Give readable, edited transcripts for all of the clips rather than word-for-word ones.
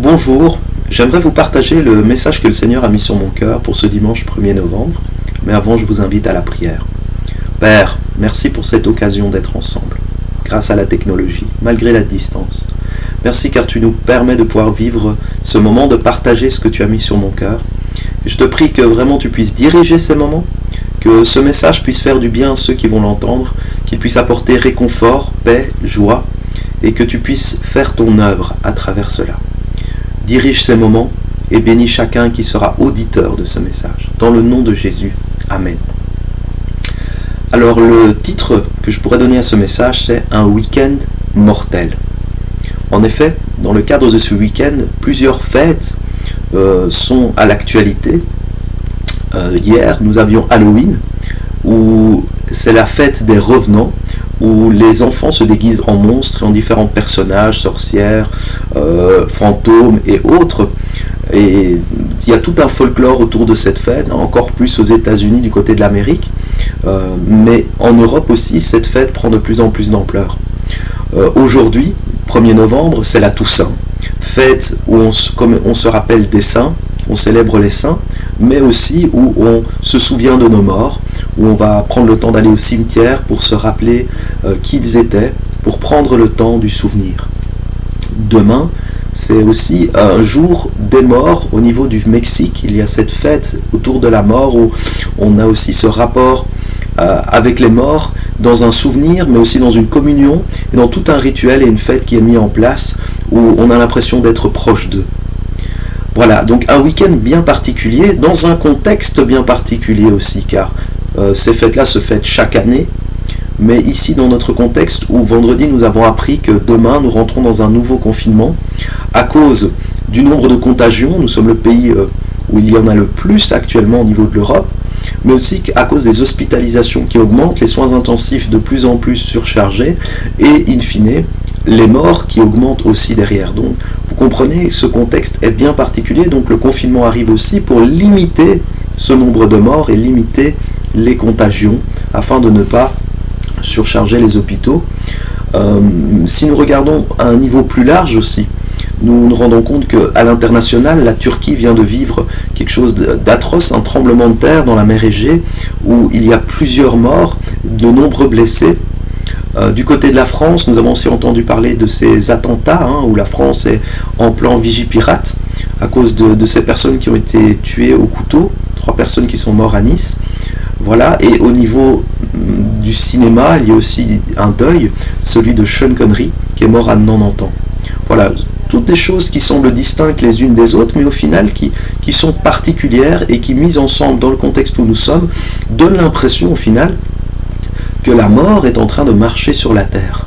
Bonjour, j'aimerais vous partager le message que le Seigneur a mis sur mon cœur pour ce dimanche 1er novembre, mais avant je vous invite à la prière. Père, merci pour cette occasion d'être ensemble, grâce à la technologie, malgré la distance. Merci car tu nous permets de pouvoir vivre ce moment, de partager ce que tu as mis sur mon cœur. Et je te prie que vraiment tu puisses diriger ces moments, que ce message puisse faire du bien à ceux qui vont l'entendre, qu'il puisse apporter réconfort, paix, joie, et que tu puisses faire ton œuvre à travers cela. Dirige ces moments et bénis chacun qui sera auditeur de ce message. Dans le nom de Jésus. Amen. Alors le titre que je pourrais donner à ce message, c'est « Un week-end mortel ». En effet, dans le cadre de ce week-end, plusieurs fêtes sont à l'actualité. Hier, nous avions Halloween, où c'est la fête des revenants, où les enfants se déguisent en monstres et en différents personnages, sorcières, fantômes et autres. Et il y a tout un folklore autour de cette fête, encore plus aux États-Unis du côté de l'Amérique, mais en Europe aussi, cette fête prend de plus en plus d'ampleur. Aujourd'hui, 1er novembre, c'est la Toussaint, fête où comme on se rappelle des saints, on célèbre les saints, mais aussi où on se souvient de nos morts, où on va prendre le temps d'aller au cimetière pour se rappeler qui ils étaient, pour prendre le temps du souvenir. Demain, c'est aussi un jour des morts au niveau du Mexique. Il y a cette fête autour de la mort où on a aussi ce rapport avec les morts dans un souvenir, mais aussi dans une communion, et dans tout un rituel et une fête qui est mis en place où on a l'impression d'être proche d'eux. Voilà, donc un week-end bien particulier, dans un contexte bien particulier aussi, car ces fêtes-là se fêtent chaque année, mais ici dans notre contexte où vendredi nous avons appris que demain nous rentrons dans un nouveau confinement à cause du nombre de contagions. Nous sommes le pays où il y en a le plus actuellement au niveau de l'Europe, mais aussi à cause des hospitalisations qui augmentent, les soins intensifs de plus en plus surchargés et in fine les morts qui augmentent aussi derrière. Donc vous comprenez, ce contexte est bien particulier, donc le confinement arrive aussi pour limiter ce nombre de morts et limiter les contagions afin de ne pas surcharger les hôpitaux. Si nous regardons à un niveau plus large aussi, nous nous rendons compte qu'à l'international, la Turquie vient de vivre quelque chose d'atroce, un tremblement de terre dans la mer Égée, où il y a plusieurs morts, de nombreux blessés. Du côté de la France, nous avons aussi entendu parler de ces attentats, où la France est en plan Vigipirate, à cause de ces personnes qui ont été tuées au couteau, 3 personnes qui sont mortes à Nice. Voilà, et au niveau du cinéma, il y a aussi un deuil, celui de Sean Connery, qui est mort à 90 ans. Voilà, toutes des choses qui semblent distinctes les unes des autres, mais au final qui sont particulières et qui, mises ensemble dans le contexte où nous sommes, donnent l'impression au final que la mort est en train de marcher sur la terre.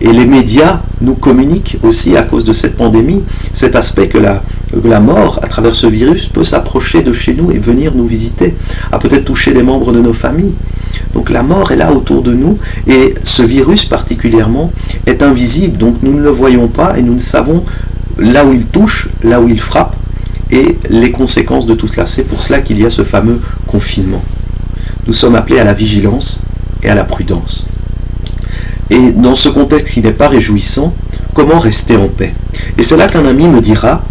Et les médias nous communiquent aussi, à cause de cette pandémie, cet aspect que la mort, à travers ce virus, peut s'approcher de chez nous et venir nous visiter, à peut-être toucher des membres de nos familles. Donc la mort est là autour de nous, et ce virus particulièrement est invisible, donc nous ne le voyons pas et nous ne savons là où il touche, là où il frappe, et les conséquences de tout cela. C'est pour cela qu'il y a ce fameux confinement. Nous sommes appelés à la vigilance et à la prudence. Et dans ce contexte qui n'est pas réjouissant, comment rester en paix? Et c'est là qu'un ami me dira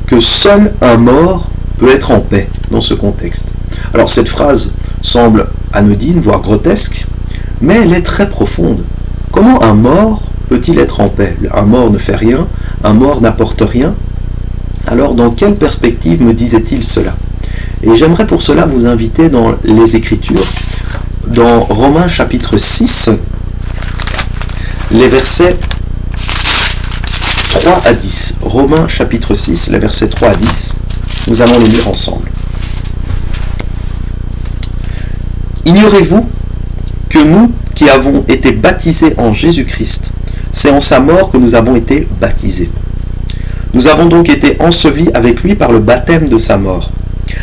que seul un mort peut être en paix dans ce contexte. Alors cette phrase semble anodine, voire grotesque, mais elle est très profonde. Comment un mort peut-il être en paix? Un mort ne fait rien, un mort n'apporte rien. Alors dans quelle perspective me disait-il cela? Et j'aimerais pour cela vous inviter dans les Écritures, dans Romains chapitre 6, les versets 3 à 10. Romains chapitre 6, les versets 3 à 10. Nous allons les lire ensemble. Ignorez-vous que nous qui avons été baptisés en Jésus-Christ, c'est en sa mort que nous avons été baptisés. Nous avons donc été ensevelis avec lui par le baptême de sa mort,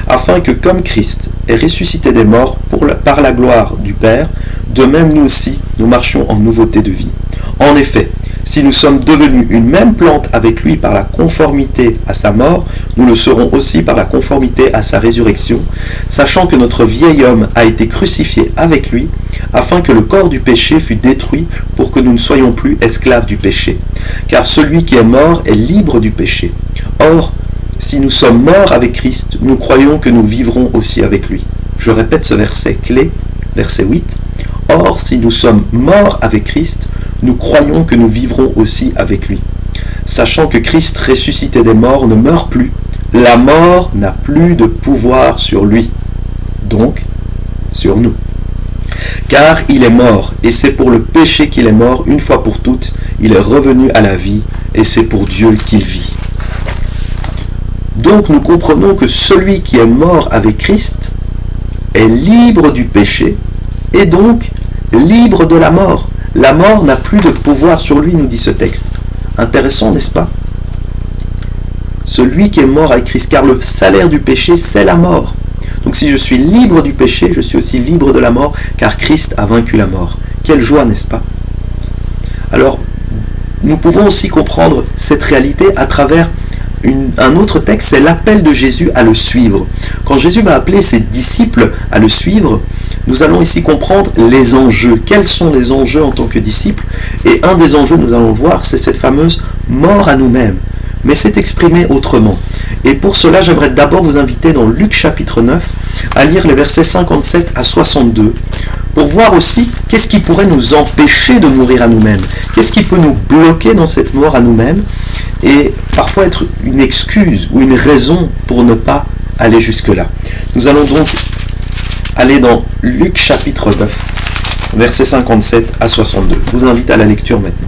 afin que comme Christ est ressuscité des morts par la gloire du Père, de même nous aussi, nous marchions en nouveauté de vie. En effet, si nous sommes devenus une même plante avec lui par la conformité à sa mort, nous le serons aussi par la conformité à sa résurrection, sachant que notre vieil homme a été crucifié avec lui, afin que le corps du péché fût détruit pour que nous ne soyons plus esclaves du péché. Car celui qui est mort est libre du péché. Or, si nous sommes morts avec Christ, nous croyons que nous vivrons aussi avec lui. Je répète ce verset clé, verset 8. Or, si nous sommes morts avec Christ, nous croyons que nous vivrons aussi avec lui. Sachant que Christ ressuscité des morts ne meurt plus, la mort n'a plus de pouvoir sur lui, donc sur nous. Car il est mort, et c'est pour le péché qu'il est mort une fois pour toutes, il est revenu à la vie, et c'est pour Dieu qu'il vit. Donc nous comprenons que celui qui est mort avec Christ est libre du péché, et donc libre de la mort. La mort n'a plus de pouvoir sur lui, nous dit ce texte. Intéressant, n'est-ce pas? Celui qui est mort avec Christ, car le salaire du péché, c'est la mort. Donc si je suis libre du péché, je suis aussi libre de la mort, car Christ a vaincu la mort. Quelle joie, n'est-ce pas? Alors, nous pouvons aussi comprendre cette réalité à travers un autre texte, c'est l'appel de Jésus à le suivre. Quand Jésus va appeler ses disciples à le suivre, nous allons ici comprendre les enjeux. Quels sont les enjeux en tant que disciples? Et un des enjeux, nous allons le voir, c'est cette fameuse mort à nous-mêmes. Mais c'est exprimé autrement. Et pour cela, j'aimerais d'abord vous inviter dans Luc chapitre 9 à lire les versets 57 à 62 pour voir aussi qu'est-ce qui pourrait nous empêcher de mourir à nous-mêmes. Qu'est-ce qui peut nous bloquer dans cette mort à nous-mêmes et parfois être une excuse ou une raison pour ne pas aller jusque-là. Nous allons donc aller dans Luc chapitre 9, versets 57 à 62. Je vous invite à la lecture maintenant.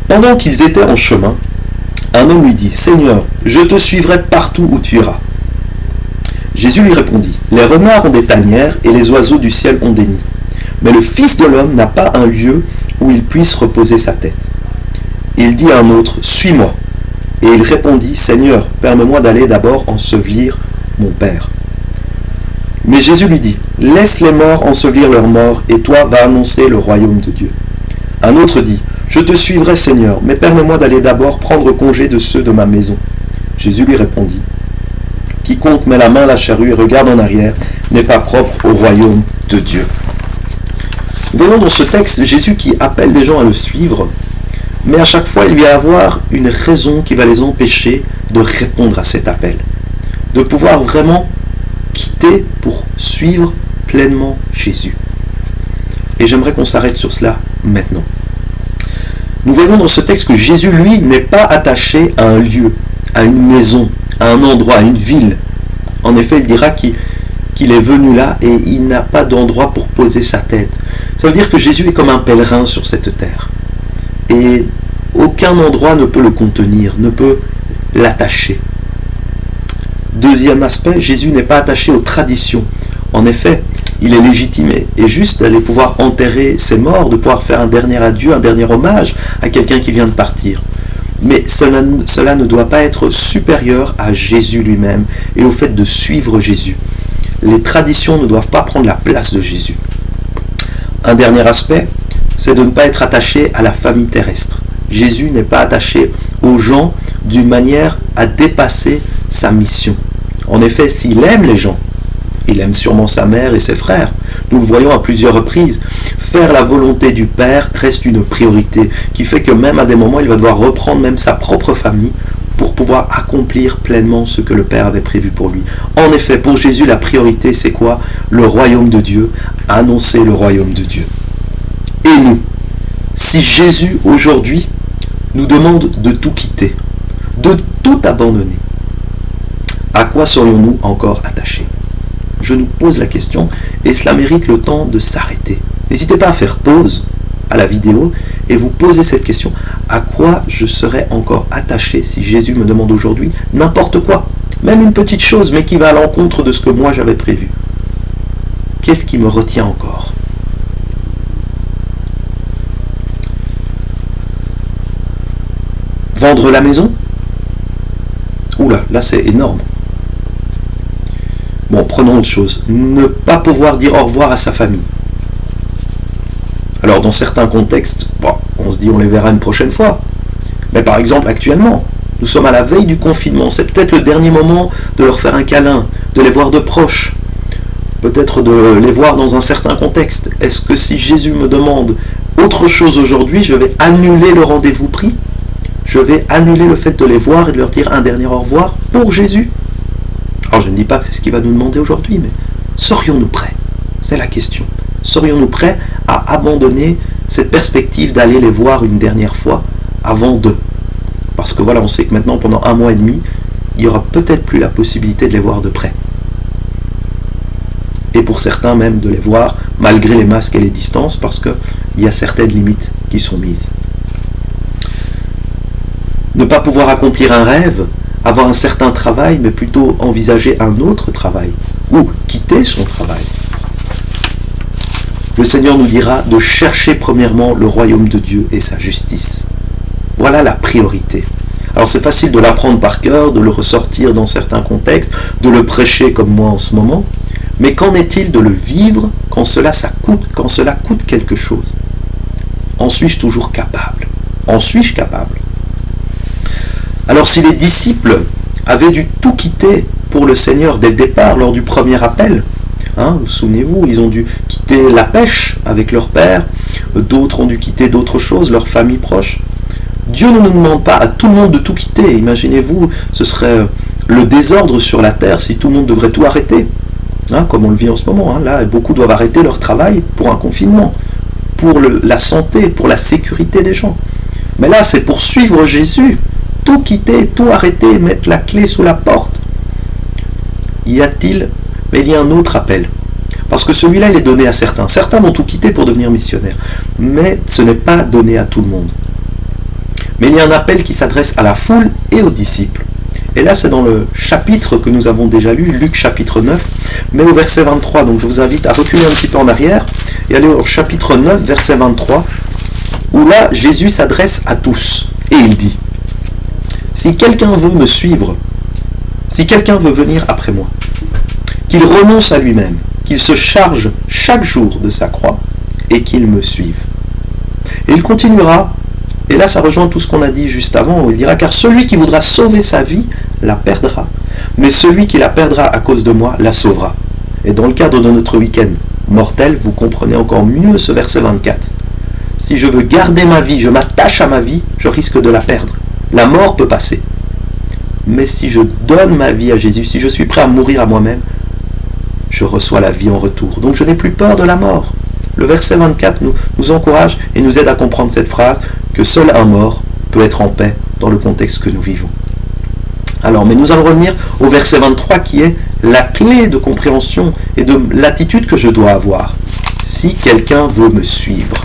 Pendant qu'ils étaient en chemin, un homme lui dit, « Seigneur, je te suivrai partout où tu iras. » Jésus lui répondit, « Les renards ont des tanières et les oiseaux du ciel ont des nids. Mais le Fils de l'homme n'a pas un lieu où il puisse reposer sa tête. » Il dit à un autre, « Suis-moi. » Et il répondit, « Seigneur, permets-moi d'aller d'abord ensevelir mon Père. » Mais Jésus lui dit, « Laisse les morts ensevelir leurs morts, et toi va annoncer le royaume de Dieu. » Un autre dit, « Je te suivrai, Seigneur, mais permets-moi d'aller d'abord prendre congé de ceux de ma maison. » Jésus lui répondit, « Quiconque met la main à la charrue et regarde en arrière n'est pas propre au royaume de Dieu. » Nous voyons dans ce texte Jésus qui appelle des gens à le suivre, mais à chaque fois il va y avoir une raison qui va les empêcher de répondre à cet appel, de pouvoir vraiment quitter pour suivre pleinement Jésus. Et j'aimerais qu'on s'arrête sur cela maintenant. Nous voyons dans ce texte que Jésus, lui, n'est pas attaché à un lieu, à une maison, à un endroit, à une ville. En effet, il dira qu'il est venu là et il n'a pas d'endroit pour poser sa tête. Ça veut dire que Jésus est comme un pèlerin sur cette terre. Et aucun endroit ne peut le contenir, ne peut l'attacher. Deuxième aspect, Jésus n'est pas attaché aux traditions. En effet, il est légitime et juste d'aller pouvoir enterrer ses morts, de pouvoir faire un dernier adieu, un dernier hommage à quelqu'un qui vient de partir. Mais cela ne doit pas être supérieur à Jésus lui-même et au fait de suivre Jésus. Les traditions ne doivent pas prendre la place de Jésus. Un dernier aspect, c'est de ne pas être attaché à la famille terrestre. Jésus n'est pas attaché aux gens d'une manière à dépasser sa mission. En effet, s'il aime les gens, il aime sûrement sa mère et ses frères. Nous le voyons à plusieurs reprises. Faire la volonté du Père reste une priorité, qui fait que même à des moments, il va devoir reprendre même sa propre famille pour pouvoir accomplir pleinement ce que le Père avait prévu pour lui. En effet, pour Jésus, la priorité, c'est quoi? Le royaume de Dieu, annoncer le royaume de Dieu. Et nous, si Jésus, aujourd'hui, nous demande de tout quitter, de tout abandonner, à quoi serions-nous encore attachés? Je nous pose la question et cela mérite le temps de s'arrêter. N'hésitez pas à faire pause à la vidéo et vous posez cette question. À quoi je serais encore attaché si Jésus me demande aujourd'hui n'importe quoi, même une petite chose, mais qui va à l'encontre de ce que moi j'avais prévu? Qu'est-ce qui me retient encore? Vendre la maison? Oula, là c'est énorme. Bon, prenons autre chose. Ne pas pouvoir dire au revoir à sa famille. Alors, dans certains contextes, on se dit on les verra une prochaine fois. Mais par exemple, actuellement, nous sommes à la veille du confinement. C'est peut-être le dernier moment de leur faire un câlin, de les voir de proche. Peut-être de les voir dans un certain contexte. Est-ce que si Jésus me demande autre chose aujourd'hui, je vais annuler le rendez-vous pris? je vais annuler le fait de les voir et de leur dire un dernier au revoir pour Jésus? Alors je ne dis pas que c'est ce qu'il va nous demander aujourd'hui, mais serions-nous prêts? C'est la question. Serions-nous prêts à abandonner cette perspective d'aller les voir une dernière fois avant d'eux? Parce que voilà, on sait que maintenant, pendant 1 mois et demi, il n'y aura peut-être plus la possibilité de les voir de près. Et pour certains même de les voir malgré les masques et les distances, parce qu'il y a certaines limites qui sont mises. Ne pas pouvoir accomplir un rêve, avoir un certain travail, mais plutôt envisager un autre travail, ou quitter son travail. Le Seigneur nous dira de chercher premièrement le royaume de Dieu et sa justice. Voilà la priorité. Alors c'est facile de l'apprendre par cœur, de le ressortir dans certains contextes, de le prêcher comme moi en ce moment, mais qu'en est-il de le vivre quand cela coûte quelque chose? En suis-je toujours capable? En suis-je capable? Alors si les disciples avaient dû tout quitter pour le Seigneur dès le départ, lors du premier appel, vous souvenez-vous, ils ont dû quitter la pêche avec leur père, d'autres ont dû quitter d'autres choses, leur famille proche. Dieu ne nous demande pas à tout le monde de tout quitter. Imaginez-vous, ce serait le désordre sur la terre si tout le monde devrait tout arrêter. Comme on le vit en ce moment. Là, beaucoup doivent arrêter leur travail pour un confinement, pour la santé, pour la sécurité des gens. Mais là, c'est pour suivre Jésus. Tout quitter, tout arrêter, mettre la clé sous la porte. Mais il y a un autre appel. Parce que celui-là, il est donné à certains. Certains vont tout quitter pour devenir missionnaires. Mais ce n'est pas donné à tout le monde. Mais il y a un appel qui s'adresse à la foule et aux disciples. Et là, c'est dans le chapitre que nous avons déjà lu, Luc chapitre 9, mais au verset 23. Donc je vous invite à reculer un petit peu en arrière et aller au chapitre 9, verset 23, où là, Jésus s'adresse à tous. Et il dit, « Si quelqu'un veut me suivre, si quelqu'un veut venir après moi, qu'il renonce à lui-même, qu'il se charge chaque jour de sa croix et qu'il me suive. » Et il continuera. Et là, ça rejoint tout ce qu'on a dit juste avant, où il dira, car celui qui voudra sauver sa vie, la perdra. Mais celui qui la perdra à cause de moi, la sauvera. Et dans le cadre de notre week-end mortel, vous comprenez encore mieux ce verset 24. Si je veux garder ma vie, je m'attache à ma vie, je risque de la perdre. La mort peut passer. Mais si je donne ma vie à Jésus, si je suis prêt à mourir à moi-même, je reçois la vie en retour. Donc je n'ai plus peur de la mort. Le verset 24 nous encourage et nous aide à comprendre cette phrase, que seul un mort peut être en paix dans le contexte que nous vivons. Alors, mais nous allons revenir au verset 23 qui est la clé de compréhension et de l'attitude que je dois avoir si quelqu'un veut me suivre.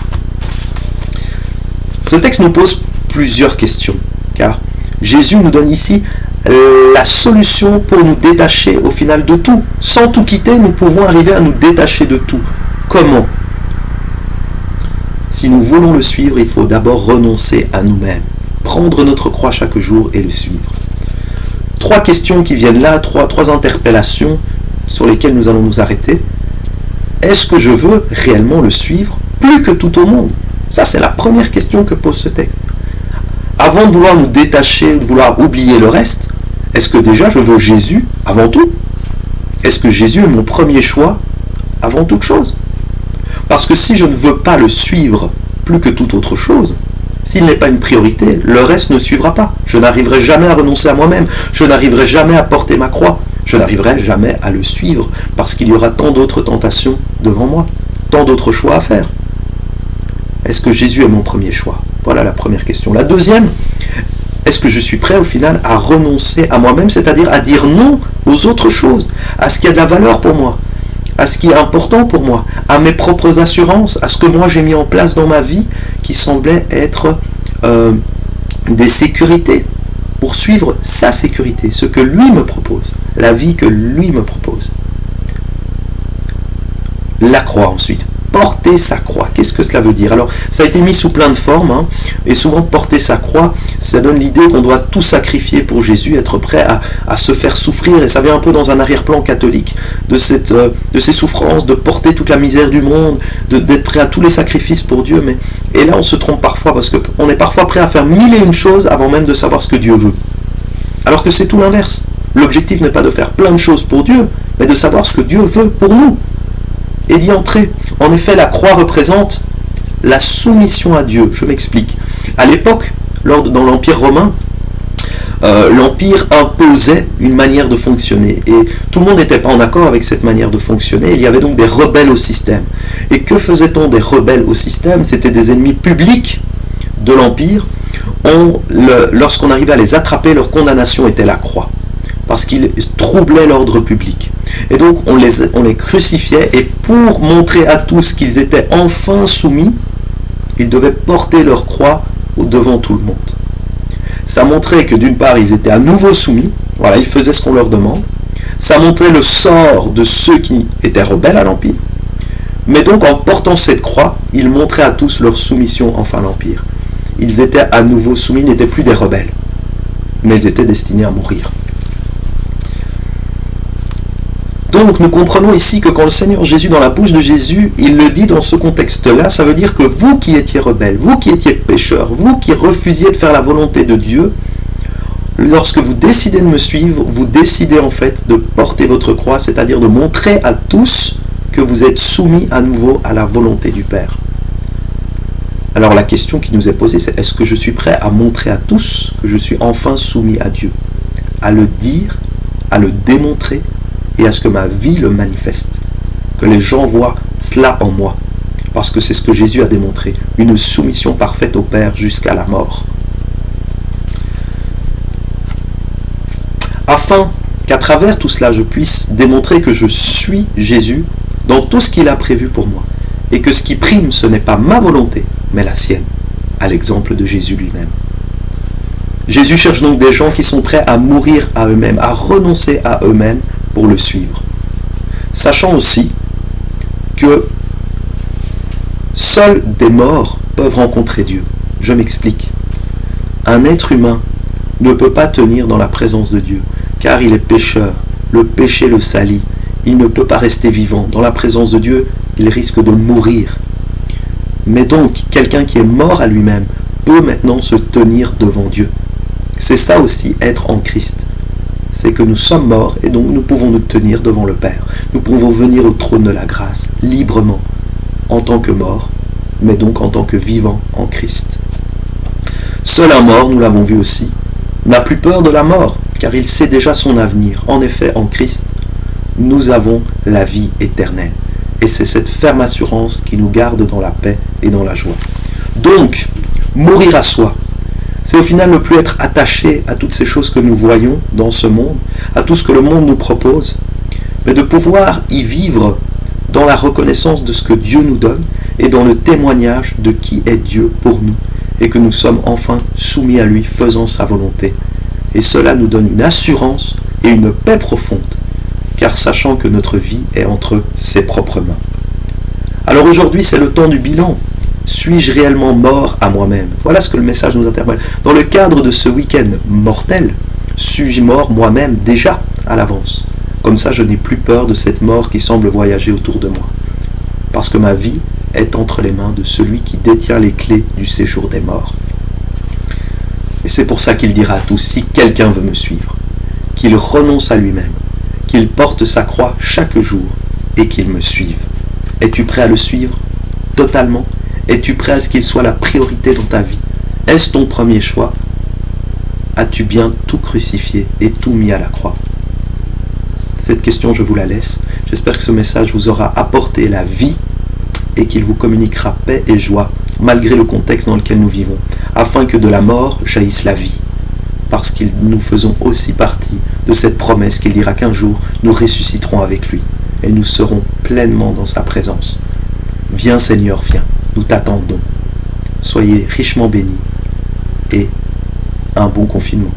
Ce texte nous pose plusieurs questions, car Jésus nous donne ici la solution pour nous détacher au final de tout. Sans tout quitter, nous pouvons arriver à nous détacher de tout. Comment ? Si nous voulons le suivre, il faut d'abord renoncer à nous-mêmes, prendre notre croix chaque jour et le suivre. 3 questions qui viennent là, 3 interpellations sur lesquelles nous allons nous arrêter. Est-ce que je veux réellement le suivre plus que tout au monde? Ça, c'est la première question que pose ce texte. Avant de vouloir nous détacher, de vouloir oublier le reste, est-ce que déjà je veux Jésus avant tout? Est-ce que Jésus est mon premier choix avant toute chose? Parce que si je ne veux pas le suivre plus que toute autre chose, s'il n'est pas une priorité, le reste ne suivra pas. Je n'arriverai jamais à renoncer à moi-même. Je n'arriverai jamais à porter ma croix. Je n'arriverai jamais à le suivre parce qu'il y aura tant d'autres tentations devant moi, tant d'autres choix à faire. Est-ce que Jésus est mon premier choix? Voilà la première question. La deuxième, est-ce que je suis prêt au final à renoncer à moi-même, c'est-à-dire à dire non aux autres choses, à ce qui a de la valeur pour moi, à ce qui est important pour moi, à mes propres assurances, à ce que moi j'ai mis en place dans ma vie qui semblait être des sécurités pour suivre sa sécurité, ce que lui me propose, la vie que lui me propose. La croix ensuite. Porter sa croix. Qu'est-ce que cela veut dire? Alors, ça a été mis sous plein de formes, et souvent porter sa croix, ça donne l'idée qu'on doit tout sacrifier pour Jésus, être prêt à se faire souffrir, et ça vient un peu dans un arrière-plan catholique de ces souffrances, de porter toute la misère du monde, d'être prêt à tous les sacrifices pour Dieu. Et là, on se trompe parfois, parce qu'on est parfois prêt à faire 1001 choses avant même de savoir ce que Dieu veut. Alors que c'est tout l'inverse. L'objectif n'est pas de faire plein de choses pour Dieu, mais de savoir ce que Dieu veut pour nous. Et d'y entrer. En effet, la croix représente la soumission à Dieu. Je m'explique. À l'époque, Dans l'Empire romain, l'Empire imposait une manière de fonctionner et tout le monde n'était pas en accord avec cette manière de fonctionner. Il y avait donc des rebelles au système. Et que faisait-on des rebelles au système? C'était des ennemis publics de l'Empire. Lorsqu'on arrivait à les attraper, leur condamnation était la croix, parce qu'ils troublaient l'ordre public. Et donc on les crucifiait, et pour montrer à tous qu'ils étaient enfin soumis, ils devaient porter leur croix devant tout le monde. Ça montrait que d'une part ils étaient à nouveau soumis, voilà, ils faisaient ce qu'on leur demande. Ça montrait le sort de ceux qui étaient rebelles à l'Empire. Mais donc en portant cette croix, ils montraient à tous leur soumission enfin à l'Empire. Ils étaient à nouveau soumis, ils n'étaient plus des rebelles, mais ils étaient destinés à mourir. Donc nous comprenons ici que quand le Seigneur Jésus, dans la bouche de Jésus, il le dit dans ce contexte-là, ça veut dire que vous qui étiez rebelles, vous qui étiez pécheurs, vous qui refusiez de faire la volonté de Dieu, lorsque vous décidez de me suivre, vous décidez en fait de porter votre croix, c'est-à-dire de montrer à tous que vous êtes soumis à nouveau à la volonté du Père. Alors la question qui nous est posée, c'est est-ce que je suis prêt à montrer à tous que je suis enfin soumis à Dieu, à le dire, à le démontrer, et à ce que ma vie le manifeste, que les gens voient cela en moi, parce que c'est ce que Jésus a démontré, une soumission parfaite au Père jusqu'à la mort. Afin qu'à travers tout cela, je puisse démontrer que je suis Jésus dans tout ce qu'il a prévu pour moi, et que ce qui prime, ce n'est pas ma volonté, mais la sienne, à l'exemple de Jésus lui-même. Jésus cherche donc des gens qui sont prêts à mourir à eux-mêmes, à renoncer à eux-mêmes pour le suivre. Sachant aussi que seuls des morts peuvent rencontrer Dieu. Je m'explique. Un être humain ne peut pas tenir dans la présence de Dieu, car il est pécheur. Le péché le salit. Il ne peut pas rester vivant. Dans la présence de Dieu, il risque de mourir. Mais donc, quelqu'un qui est mort à lui-même peut maintenant se tenir devant Dieu. C'est ça aussi, être en Christ. C'est que nous sommes morts et donc nous pouvons nous tenir devant le Père. Nous pouvons venir au trône de la grâce, librement, en tant que morts, mais donc en tant que vivants en Christ. Seul un mort, nous l'avons vu aussi, n'a plus peur de la mort, car il sait déjà son avenir. En effet, en Christ, nous avons la vie éternelle. Et c'est cette ferme assurance qui nous garde dans la paix et dans la joie. Donc, mourir à soi, c'est au final ne plus être attaché à toutes ces choses que nous voyons dans ce monde, à tout ce que le monde nous propose, mais de pouvoir y vivre dans la reconnaissance de ce que Dieu nous donne et dans le témoignage de qui est Dieu pour nous, et que nous sommes enfin soumis à lui, faisant sa volonté. Et cela nous donne une assurance et une paix profonde, car sachant que notre vie est entre ses propres mains. Alors aujourd'hui, c'est le temps du bilan. Suis-je réellement mort à moi-même? Voilà ce que le message nous interpelle. Dans le cadre de ce week-end mortel, suis-je mort moi-même déjà à l'avance? Comme ça, je n'ai plus peur de cette mort qui semble voyager autour de moi. Parce que ma vie est entre les mains de celui qui détient les clés du séjour des morts. Et c'est pour ça qu'il dira à tous, si quelqu'un veut me suivre, qu'il renonce à lui-même, qu'il porte sa croix chaque jour et qu'il me suive. Es-tu prêt à le suivre totalement? Es-tu prêt à ce qu'il soit la priorité dans ta vie? Est-ce ton premier choix? As-tu bien tout crucifié et tout mis à la croix? Cette question, je vous la laisse. J'espère que ce message vous aura apporté la vie et qu'il vous communiquera paix et joie, malgré le contexte dans lequel nous vivons, afin que de la mort jaillisse la vie. Parce que nous faisons aussi partie de cette promesse qu'il dira qu'un jour, nous ressusciterons avec lui et nous serons pleinement dans sa présence. Viens Seigneur, viens. Nous t'attendons. Soyez richement bénis et un bon confinement.